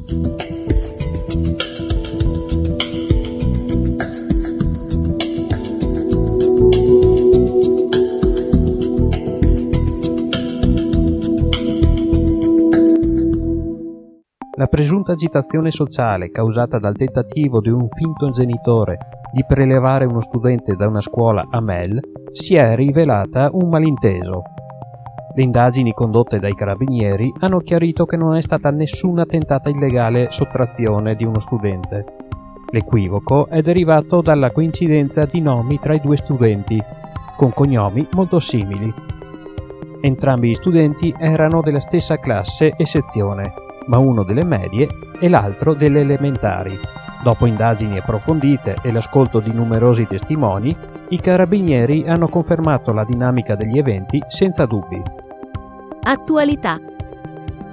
La presunta agitazione sociale causata dal tentativo di un finto genitore di prelevare uno studente da una scuola a Mel si è rivelata un malinteso. Le indagini condotte dai carabinieri hanno chiarito che non è stata nessuna tentata illegale sottrazione di uno studente. L'equivoco è derivato dalla coincidenza di nomi tra i due studenti, con cognomi molto simili. Entrambi gli studenti erano della stessa classe e sezione, ma uno delle medie e l'altro delle elementari. Dopo indagini approfondite e l'ascolto di numerosi testimoni, i carabinieri hanno confermato la dinamica degli eventi senza dubbi. Attualità.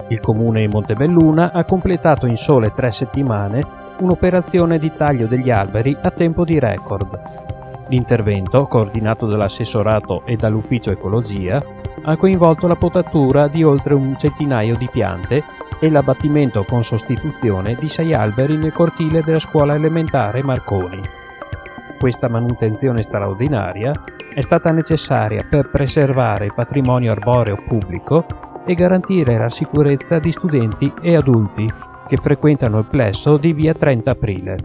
Il comune di Montebelluna ha completato in sole 3 settimane un'operazione di taglio degli alberi a tempo di record. L'intervento, coordinato dall'assessorato e dall'ufficio ecologia, ha coinvolto la potatura di oltre un centinaio di piante e l'abbattimento con sostituzione di 6 alberi nel cortile della scuola elementare Marconi. Questa manutenzione straordinaria è stata necessaria per preservare il patrimonio arboreo pubblico e garantire la sicurezza di studenti e adulti che frequentano il plesso di via 30 Aprile.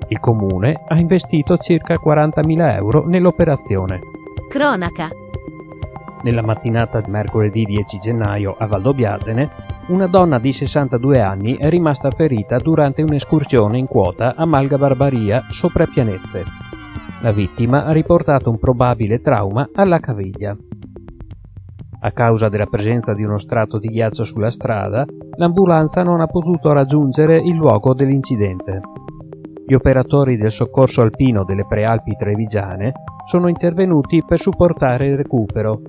Il comune ha investito circa 40.000 euro nell'operazione. Cronaca. Nella mattinata di mercoledì 10 gennaio a Valdobbiadene, una donna di 62 anni è rimasta ferita durante un'escursione in quota a Malga Barbaria sopra Pianezze. La vittima ha riportato un probabile trauma alla caviglia. A causa della presenza di uno strato di ghiaccio sulla strada, l'ambulanza non ha potuto raggiungere il luogo dell'incidente. Gli operatori del soccorso alpino delle Prealpi Trevigiane sono intervenuti per supportare il recupero.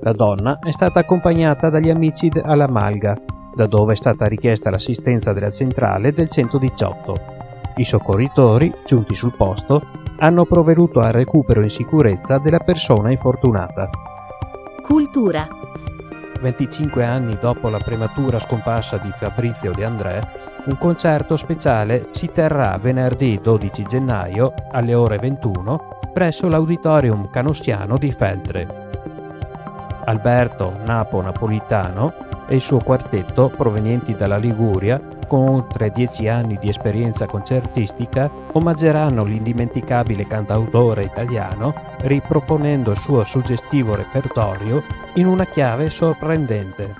La donna è stata accompagnata dagli amici alla Malga, da dove è stata richiesta l'assistenza della centrale del 118. I soccorritori, giunti sul posto, hanno provveduto al recupero in sicurezza della persona infortunata. Cultura. 25 anni dopo la prematura scomparsa di Fabrizio De André, un concerto speciale si terrà venerdì 12 gennaio alle ore 21 presso l'Auditorium Canossiano di Feltre. Alberto Napolitano e il suo quartetto, provenienti dalla Liguria, con oltre 10 anni di esperienza concertistica, omaggeranno l'indimenticabile cantautore italiano, riproponendo il suo suggestivo repertorio in una chiave sorprendente.